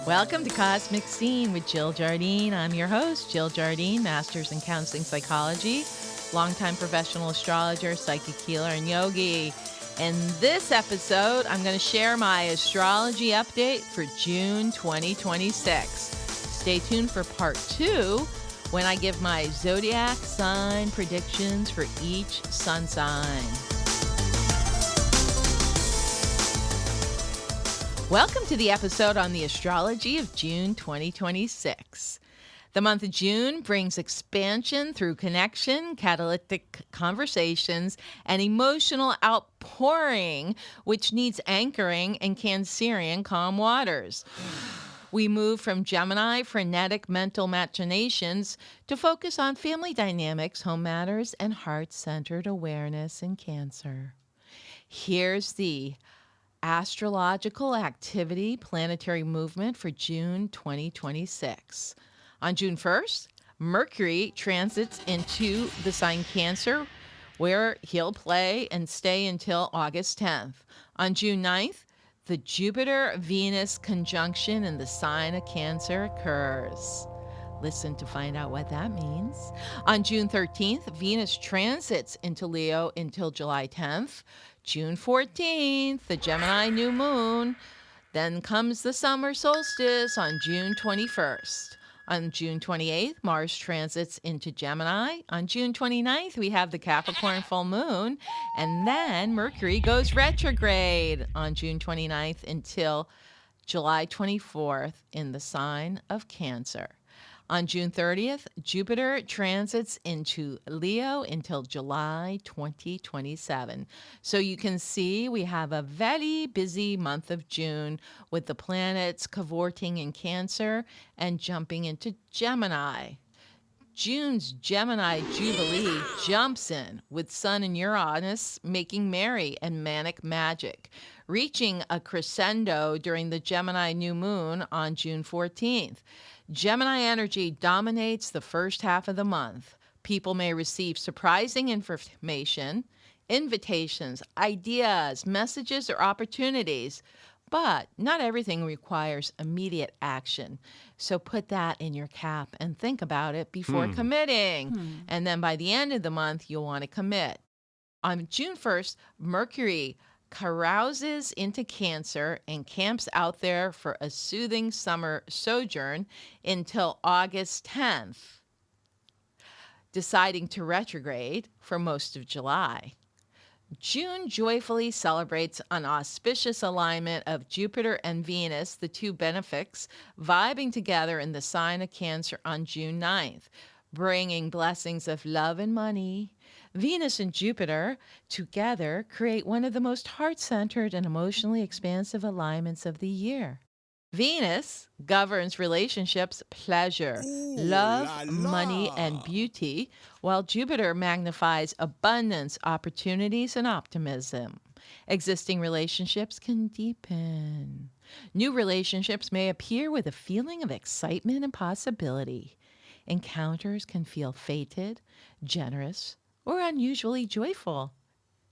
Welcome to Cosmic Scene with Jill Jardine. I'm your host, Jill Jardine, Master's in Counseling Psychology, longtime professional astrologer, psychic healer, and yogi. In this episode, I'm going to share my astrology update for June 2026. Stay tuned for part 2 when I give my zodiac sign predictions for each sun sign. Welcome to the episode on the astrology of June 2026. The month of June brings expansion through connection, catalytic conversations, and emotional outpouring, which needs anchoring in Cancerian calm waters. We move from Gemini frenetic mental machinations to focus on family dynamics, home matters, and heart-centered awareness in Cancer. Here's the astrological activity planetary movement for June 2026. On June 1st, Mercury transits into the sign Cancer, where he'll play and stay until August 10th. On June 9th, the Jupiter-Venus conjunction in the sign of Cancer occurs. Listen to find out what that means. On June 13th, Venus transits into Leo until July 10th. June 14th, the Gemini New Moon. Then comes the summer solstice on June 21st. On June 28th, Mars transits into Gemini. On June 29th, we have the Capricorn Full Moon. And then Mercury goes retrograde on June 29th until July 24th in the sign of Cancer. On June 30th, Jupiter transits into Leo until July 2027. So you can see we have a very busy month of June with the planets cavorting in Cancer and jumping into Gemini. June's Gemini Jubilee jumps in with Sun and Uranus making merry and manic magic, reaching a crescendo during the Gemini New Moon on June 14th. Gemini energy dominates the first half of the month. People may receive surprising information, invitations, ideas, messages, or opportunities, but not everything requires immediate action. So put that in your cap and think about it before committing. And then by the end of the month, you'll want to commit. On June 1st, Mercury carouses into Cancer and camps out there for a soothing summer sojourn until August 10th, deciding to retrograde for most of July. June joyfully celebrates an auspicious alignment of Jupiter and Venus, the two benefics, vibing together in the sign of Cancer on June 9th, bringing blessings of love and money. Venus and Jupiter together create one of the most heart-centered and emotionally expansive alignments of the year. Venus governs relationships, pleasure, love, money, and beauty, while Jupiter magnifies abundance, opportunities, and optimism. Existing relationships can deepen. New relationships may appear with a feeling of excitement and possibility. Encounters can feel fated, generous, or unusually joyful.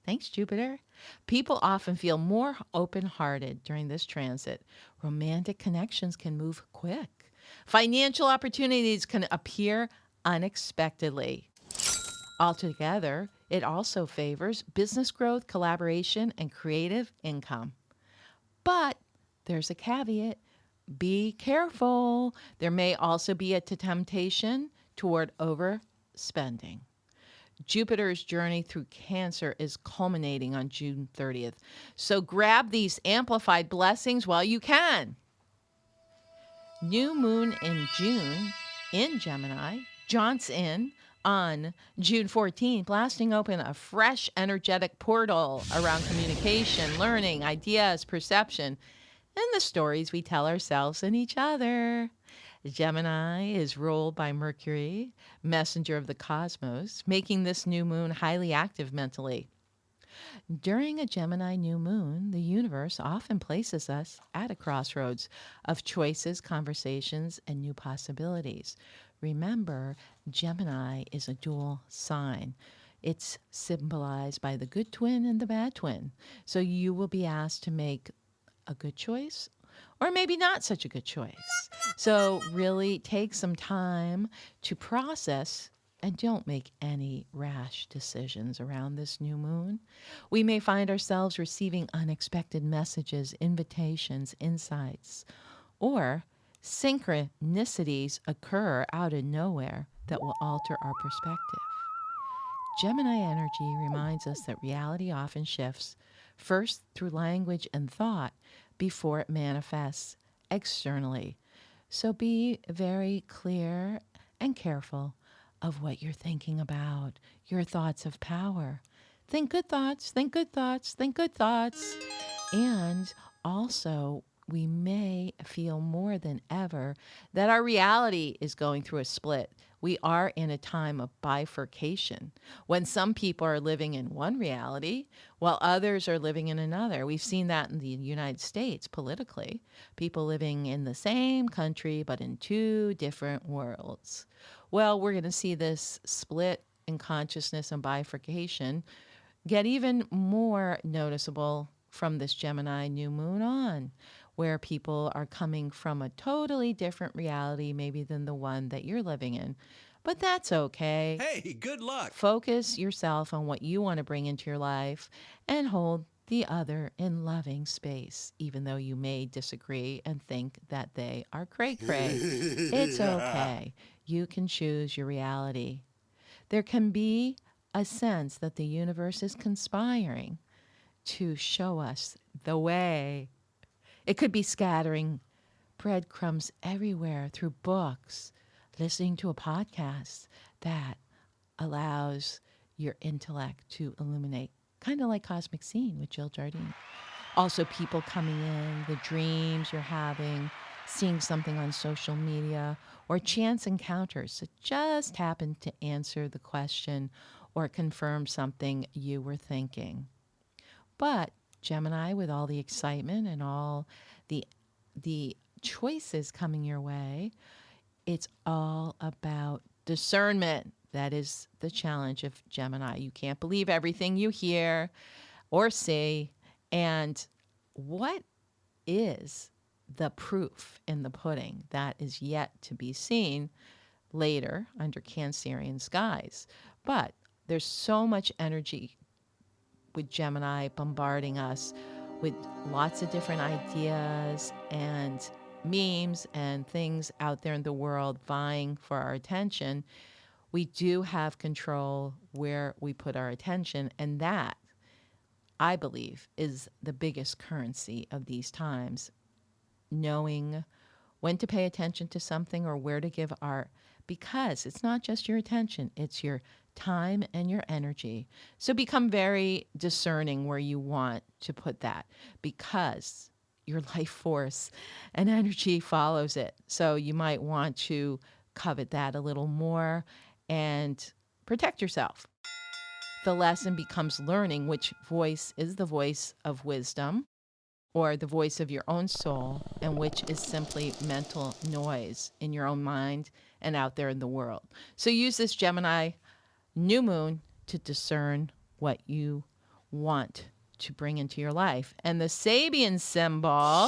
Thanks, Jupiter. People often feel more open-hearted during this transit. Romantic connections can move quick. Financial opportunities can appear unexpectedly. Altogether, it also favors business growth, collaboration, and creative income. But there's a caveat. Be careful. There may also be a temptation toward overspending. Jupiter's journey through Cancer is culminating on June 30th. So grab these amplified blessings while you can. New moon in June in Gemini jaunts in on June 14th, blasting open a fresh energetic portal around communication, learning, ideas, perception, and the stories we tell ourselves and each other. Gemini is ruled by Mercury, messenger of the cosmos, making this new moon highly active mentally. During a Gemini new moon, the universe often places us at a crossroads of choices, conversations, and new possibilities. Remember, Gemini is a dual sign. It's symbolized by the good twin and the bad twin. So you will be asked to make a good choice or maybe not such a good choice. So really take some time to process and don't make any rash decisions around this new moon. We may find ourselves receiving unexpected messages, invitations, insights, or synchronicities occur out of nowhere that will alter our perspective. Gemini energy reminds us that reality often shifts first through language and thought before it manifests externally. So be very clear and careful of what you're thinking about, your thoughts of power. Think good thoughts, think good thoughts, think good thoughts. And also, we may feel more than ever that our reality is going through a split. We are in a time of bifurcation when some people are living in one reality while others are living in another. We've seen that in the United States politically, people living in the same country but in two different worlds. Well, we're going to see this split in consciousness and bifurcation get even more noticeable from this Gemini new moon on, where people are coming from a totally different reality, maybe than the one that you're living in. But that's okay. Hey, good luck. Focus yourself on what you want to bring into your life and hold the other in loving space, even though you may disagree and think that they are cray-cray. It's okay. You can choose your reality. There can be a sense that the universe is conspiring to show us the way. It could be scattering breadcrumbs everywhere through books, listening to a podcast that allows your intellect to illuminate, kind of like Cosmic Scene with Jill Jardine. Also, people coming in, the dreams you're having, seeing something on social media, or chance encounters that just happen to answer the question or confirm something you were thinking. But Gemini, with all the excitement and all the choices coming your way, it's all about discernment. That is the challenge of Gemini. You can't believe everything you hear or see. And what is the proof in the pudding? That is yet to be seen later under Cancerian skies. But there's so much energy with Gemini bombarding us with lots of different ideas and memes and things out there in the world vying for our attention. We do have control where we put our attention, and that, I believe, is the biggest currency of these times. Knowing when to pay attention to something or where to give our, because it's not just your attention, it's your time and your energy. So become very discerning where you want to put that, because your life force and energy follows it. So you might want to covet that a little more and protect yourself. The lesson becomes learning which voice is the voice of wisdom or the voice of your own soul, and which is simply mental noise in your own mind and out there in the world. So use this Gemini new moon to discern what you want to bring into your life. And the Sabian symbol,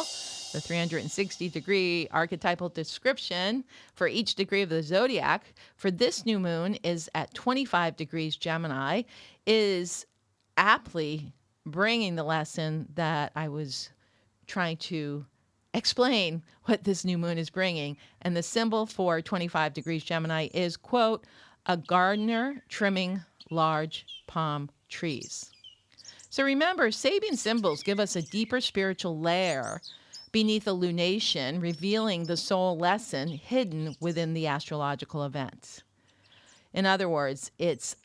the 360-degree archetypal description for each degree of the zodiac for this new moon is at 25 degrees Gemini, is aptly bringing the lesson that I was trying to explain what this new moon is bringing. And the symbol for 25 degrees Gemini is, quote, a gardener trimming large palm trees. So remember, Sabian symbols give us a deeper spiritual layer beneath illumination, revealing the soul lesson hidden within the astrological events. In other words, it's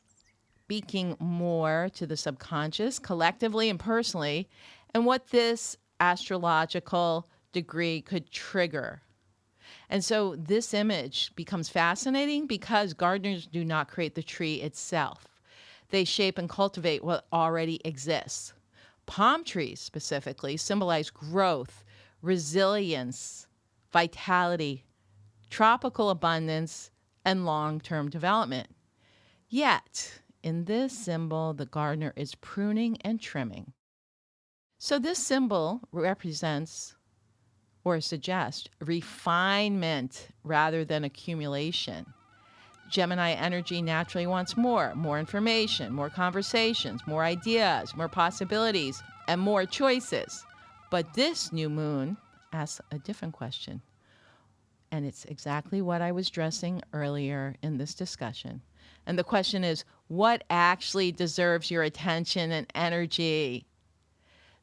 speaking more to the subconscious, collectively and personally, and what this astrological degree could trigger. And so this image becomes fascinating because gardeners do not create the tree itself. They shape and cultivate what already exists. Palm trees specifically symbolize growth, resilience, vitality, tropical abundance, and long-term development. Yet, in this symbol, the gardener is pruning and trimming. So this symbol represents or suggest refinement rather than accumulation. Gemini energy naturally wants more information, more conversations, more ideas, more possibilities, and more choices. But this new moon asks a different question. And it's exactly what I was addressing earlier in this discussion. And the question is, what actually deserves your attention and energy?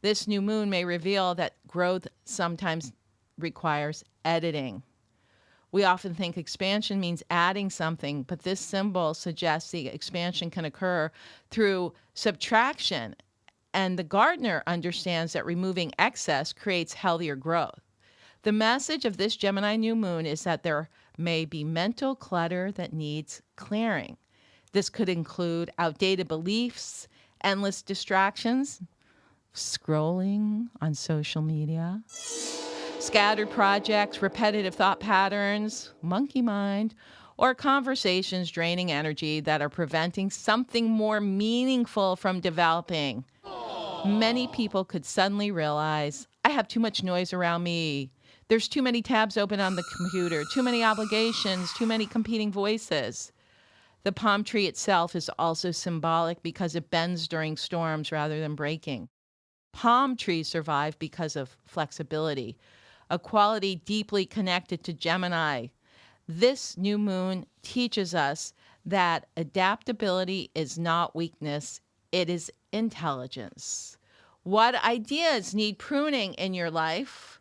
This new moon may reveal that growth sometimes requires editing. We often think expansion means adding something, but this symbol suggests the expansion can occur through subtraction. And the gardener understands that removing excess creates healthier growth. The message of this Gemini new moon is that there may be mental clutter that needs clearing. This could include outdated beliefs, endless distractions, scrolling on social media, scattered projects, repetitive thought patterns, monkey mind, or conversations draining energy that are preventing something more meaningful from developing. Many people could suddenly realize, I have too much noise around me. There's too many tabs open on the computer, too many obligations, too many competing voices. The palm tree itself is also symbolic because it bends during storms rather than breaking. Palm trees survive because of flexibility, a quality deeply connected to Gemini. This new moon teaches us that adaptability is not weakness, it is intelligence. What ideas need pruning in your life?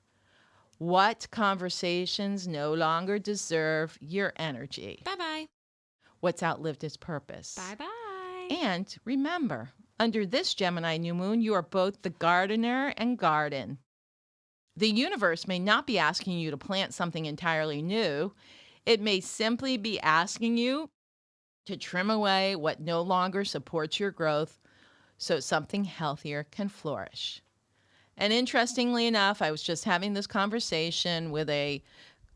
What conversations no longer deserve your energy? Bye-bye. What's outlived its purpose? Bye-bye. And remember, under this Gemini new moon, you are both the gardener and garden. The universe may not be asking you to plant something entirely new. It may simply be asking you to trim away what no longer supports your growth so something healthier can flourish. And interestingly enough, I was just having this conversation with a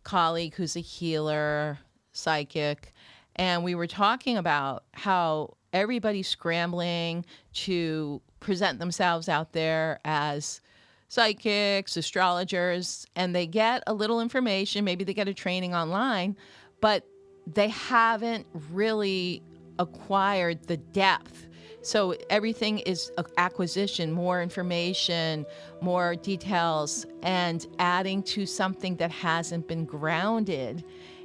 colleague who's a healer, psychic, and we were talking about how everybody's scrambling to present themselves out there as psychics, astrologers, and they get a little information, maybe they get a training online, but they haven't really acquired the depth. So everything is acquisition, more information, more details, and adding to something that hasn't been grounded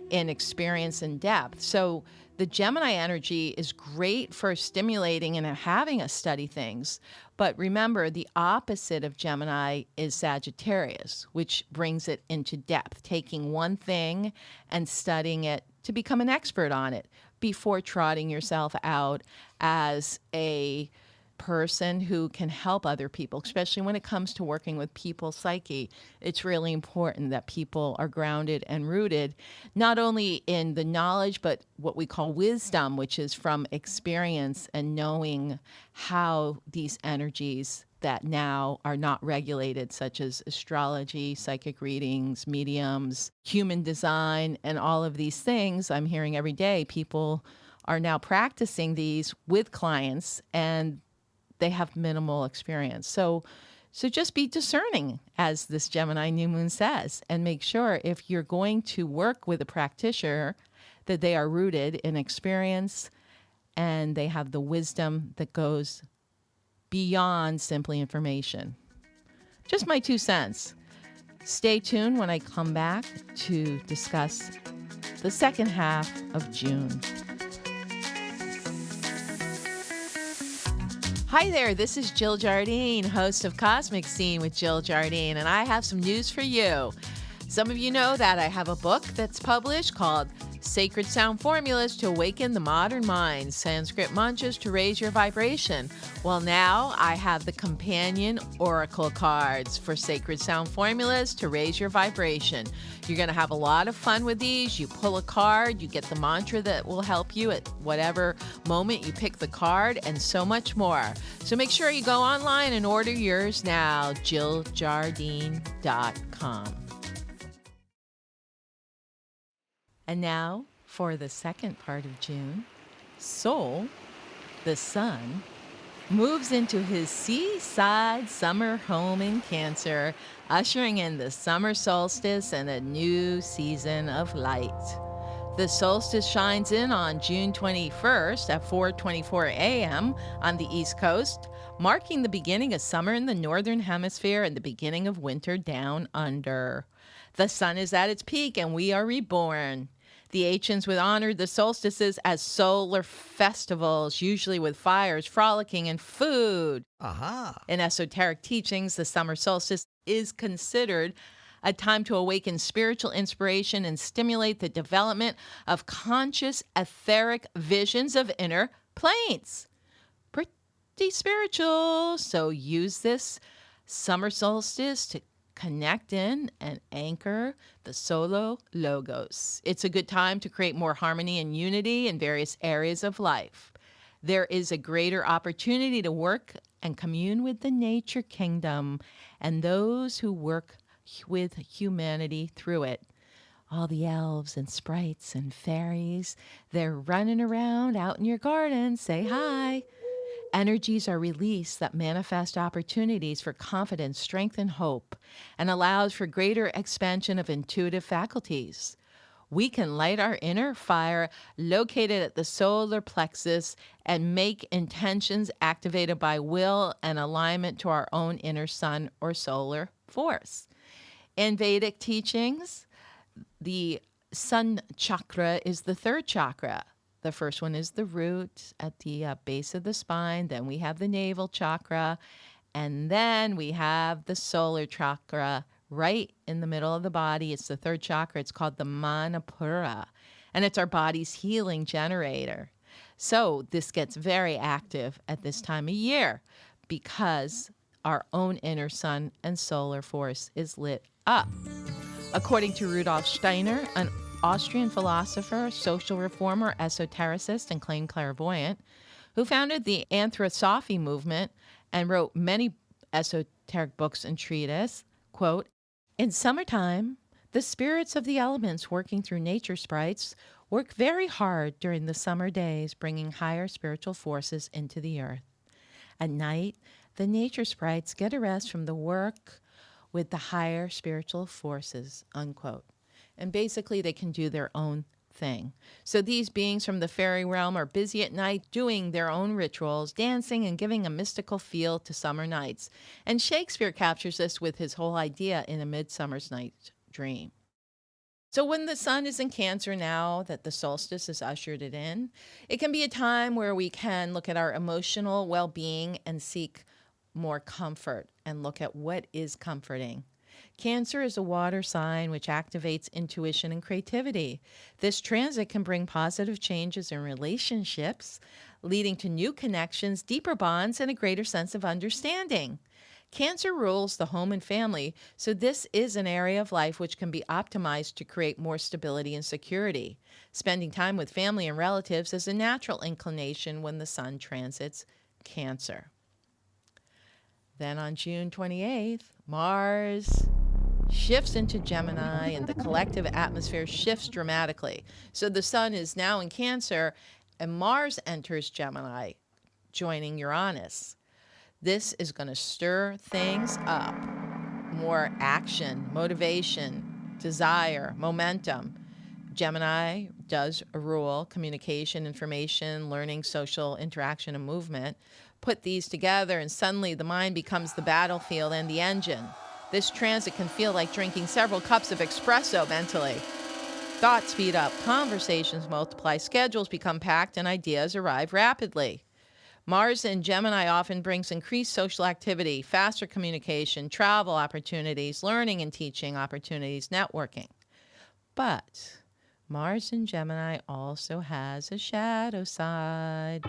in experience and depth. So the Gemini energy is great for stimulating and having us study things. But remember, the opposite of Gemini is Sagittarius, which brings it into depth, taking one thing and studying it to become an expert on it before trotting yourself out as a person who can help other people, especially when it comes to working with people's psyche. It's really important that people are grounded and rooted, not only in the knowledge, but what we call wisdom, which is from experience and knowing how these energies that now are not regulated, such as astrology, psychic readings, mediums, human design, and all of these things I'm hearing every day. People are now practicing these with clients and they have minimal experience. So just be discerning, as this Gemini new moon says, and make sure if you're going to work with a practitioner that they are rooted in experience and they have the wisdom that goes beyond simply information. Just my 2 cents. Stay tuned when I come back to discuss the second half of June. Hi there, this is Jill Jardine, host of Cosmic Scene with Jill Jardine, and I have some news for you. Some of you know that I have a book that's published called Sacred Sound Formulas to Awaken the Modern Mind, Sanskrit Mantras to Raise Your Vibration. Well, now I have the companion oracle cards for Sacred Sound Formulas to Raise Your Vibration. You're going to have a lot of fun with these. You pull a card, you get the mantra that will help you at whatever moment you pick the card, and so much more. So make sure you go online and order yours now, JillJardine.com. And now for the second part of June, Soul, the Sun, moves into his seaside summer home in Cancer, ushering in the summer solstice and a new season of light. The solstice shines in on June 21st at 4:24 a.m. on the East Coast, marking the beginning of summer in the Northern Hemisphere and the beginning of winter down under. The sun is at its peak and we are reborn. The ancients would honor the solstices as solar festivals, usually with fires, frolicking, and food. Aha. In esoteric teachings, the summer solstice is considered a time to awaken spiritual inspiration and stimulate the development of conscious etheric visions of inner planes. Pretty spiritual. So use this summer solstice to connect in and anchor the solo logos. It's a good time to create more harmony and unity in various areas of life. There is a greater opportunity to work and commune with the nature kingdom and those who work with humanity through it. All the elves and sprites and fairies, they're running around out in your garden. Say hi. Energies are released that manifest opportunities for confidence, strength, and hope, and allows for greater expansion of intuitive faculties. We can light our inner fire located at the solar plexus and make intentions activated by will and alignment to our own inner sun or solar force. In Vedic teachings, the sun chakra is the third chakra. The first one is the root at the base of the spine. Then we have the navel chakra. And then we have the solar chakra right in the middle of the body. It's the third chakra. It's called the Manipura. And it's our body's healing generator. So this gets very active at this time of year because our own inner sun and solar force is lit up. According to Rudolf Steiner, an Austrian philosopher, social reformer, esotericist, and claimed clairvoyant, who founded the Anthroposophy movement and wrote many esoteric books and treatises, quote, "In summertime, the spirits of the elements working through nature sprites work very hard during the summer days, bringing higher spiritual forces into the earth. At night, the nature sprites get a rest from the work with the higher spiritual forces," unquote. And basically, they can do their own thing. So these beings from the fairy realm are busy at night doing their own rituals, dancing and giving a mystical feel to summer nights. And Shakespeare captures this with his whole idea in A Midsummer's Night's Dream. So when the sun is in Cancer now that the solstice has ushered it in, it can be a time where we can look at our emotional well-being and seek more comfort and look at what is comforting. Cancer is a water sign which activates intuition and creativity. This transit can bring positive changes in relationships, leading to new connections, deeper bonds, and a greater sense of understanding. Cancer rules the home and family, so this is an area of life which can be optimized to create more stability and security. Spending time with family and relatives is a natural inclination when the sun transits Cancer. Then on June 28th, Mars shifts into Gemini and the collective atmosphere shifts dramatically. So the sun is now in Cancer and Mars enters Gemini, joining Uranus. This is going to stir things up. More action, motivation, desire, momentum. Gemini does rule communication, information, learning, social interaction, and movement. Put these together and suddenly the mind becomes the battlefield and the engine. This transit can feel like drinking several cups of espresso mentally. Thoughts speed up, conversations multiply, schedules become packed, and ideas arrive rapidly. Mars in Gemini often brings increased social activity, faster communication, travel opportunities, learning and teaching opportunities, networking. But Mars in Gemini also has a shadow side.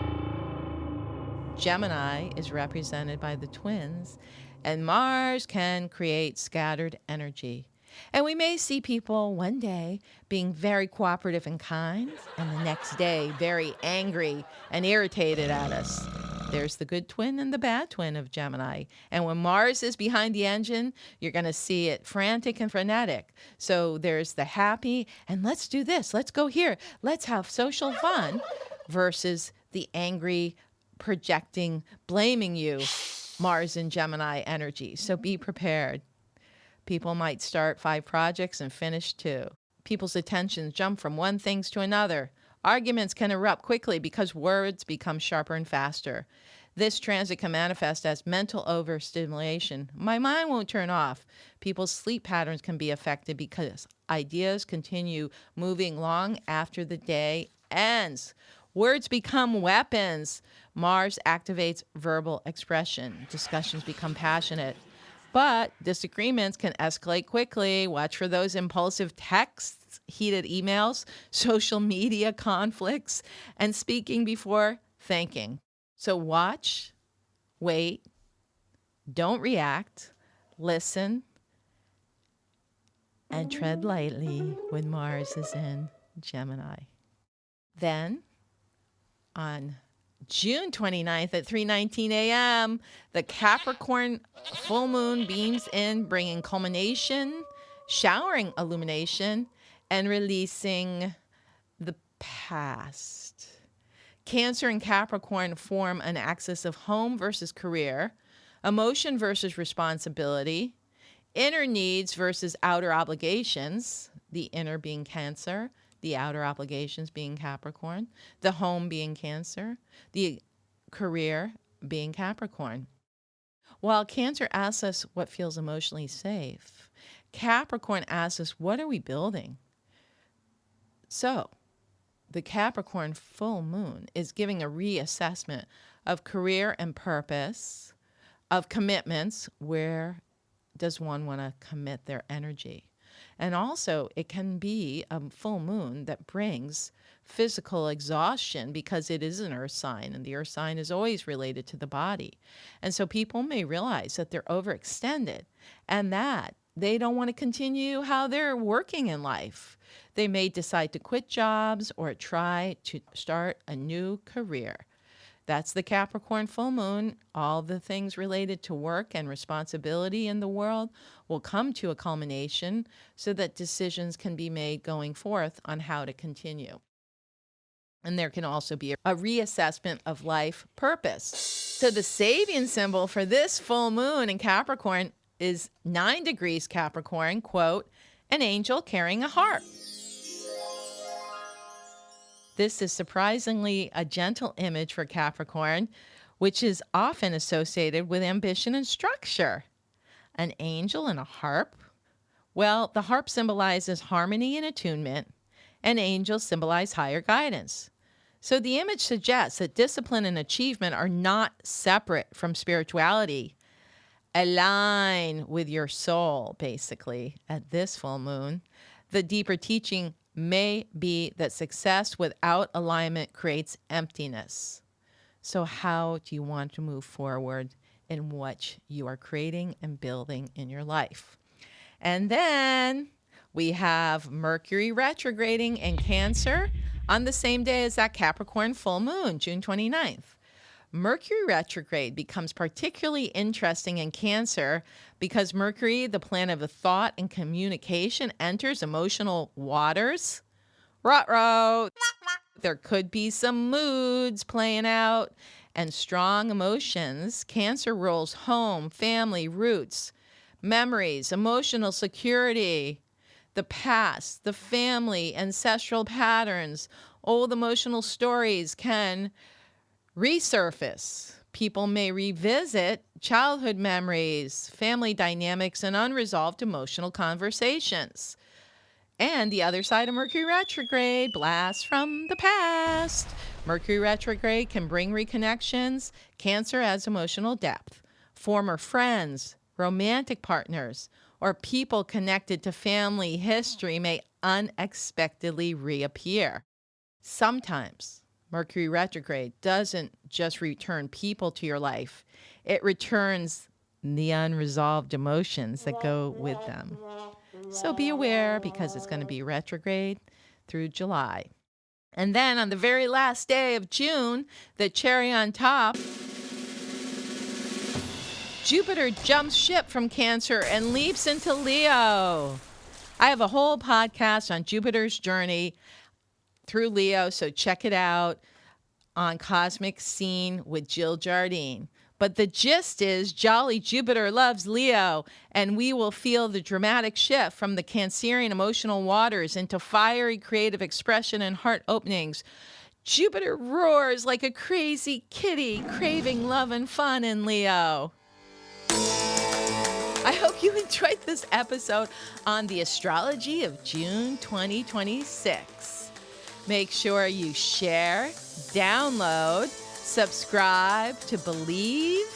Gemini is represented by the twins, and Mars can create scattered energy. And we may see people one day being very cooperative and kind, and the next day very angry and irritated at us. There's the good twin and the bad twin of Gemini. And when Mars is behind the engine, you're going to see it frantic and frenetic. So there's the happy, and let's do this, let's go here, let's have social fun, versus the angry, projecting, blaming you, Mars and Gemini energy. So be prepared. People might start 5 projects and finish 2. People's attentions jump from one thing to another. Arguments can erupt quickly because words become sharper and faster. This transit can manifest as mental overstimulation. My mind won't turn off. People's sleep patterns can be affected because ideas continue moving long after the day ends. Words become weapons. Mars activates verbal expression. Discussions become passionate. But disagreements can escalate quickly. Watch for those impulsive texts, heated emails, social media conflicts, and speaking before thinking. So watch, wait, don't react, listen, and tread lightly when Mars is in Gemini. Then, on June 29th at 3:19 a.m., the Capricorn Full Moon beams in, bringing culmination, showering illumination, and releasing the past. Cancer and Capricorn form an axis of home versus career, emotion versus responsibility, inner needs versus outer obligations, the inner being Cancer, the outer obligations being Capricorn, the home being Cancer, the career being Capricorn. While Cancer asks us what feels emotionally safe, Capricorn asks us, what are we building? So, the Capricorn full moon is giving a reassessment of career and purpose, of commitments. Where does one want to commit their energy? And also, it can be a full moon that brings physical exhaustion because it is an earth sign, and the earth sign is always related to the body. And so people may realize that they're overextended and that they don't want to continue how they're working in life. They may decide to quit jobs or try to start a new career. That's the Capricorn full moon. All the things related to work and responsibility in the world will come to a culmination so that decisions can be made going forth on how to continue. And there can also be a reassessment of life purpose. So the Sabian symbol for this full moon in Capricorn is 9 degrees Capricorn, quote, an angel carrying a harp. This is surprisingly a gentle image for Capricorn, which is often associated with ambition and structure. An angel and a harp? Well, the harp symbolizes harmony and attunement, and angels symbolize higher guidance. So the image suggests that discipline and achievement are not separate from spirituality. Align with your soul, basically, at this full moon. The deeper teaching may be that success without alignment creates emptiness. So how do you want to move forward in what you are creating and building in your life? And then we have Mercury retrograding in Cancer on the same day as that Capricorn full moon, June 29th. Mercury retrograde becomes particularly interesting in Cancer because Mercury, the planet of thought and communication, enters emotional waters. Ruh-roh. There could be some moods playing out and strong emotions. Cancer rules home, family, roots, memories, emotional security, the past, the family, ancestral patterns, old emotional stories can resurface. People may revisit childhood memories, family dynamics, and unresolved emotional conversations. And the other side of Mercury retrograde, blasts from the past. Mercury retrograde can bring reconnections. Cancer adds emotional depth. Former friends, romantic partners, or people connected to family history may unexpectedly reappear. Sometimes Mercury retrograde doesn't just return people to your life. It returns the unresolved emotions that go with them. So be aware because it's going to be retrograde through July. And then on the very last day of June, the cherry on top, Jupiter jumps ship from Cancer and leaps into Leo. I have a whole podcast on Jupiter's journey through Leo, so check it out. on Cosmic Scene with Jill Jardine. But the gist is jolly Jupiter loves Leo, and we will feel the dramatic shift from the Cancerian emotional waters into fiery creative expression and heart openings. Jupiter roars like a crazy kitty, craving love and fun in Leo. I hope you enjoyed this episode on the astrology of June 2026. Make sure you share, download, subscribe to Believe,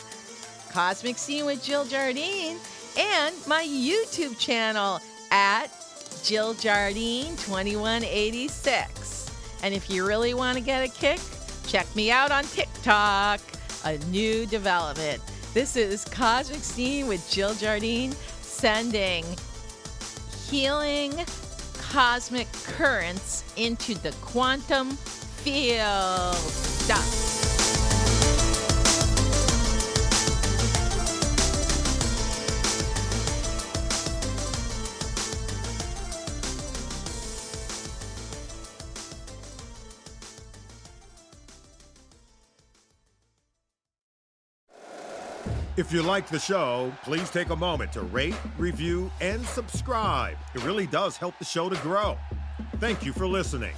Cosmic Scene with Jill Jardine, and my YouTube channel at Jill Jardine 2186. And if you really want to get a kick, check me out on TikTok, a new development. This is Cosmic Scene with Jill Jardine, sending healing cosmic currents into the quantum field. If you like the show, please take a moment to rate, review, and subscribe. It really does help the show to grow. Thank you for listening.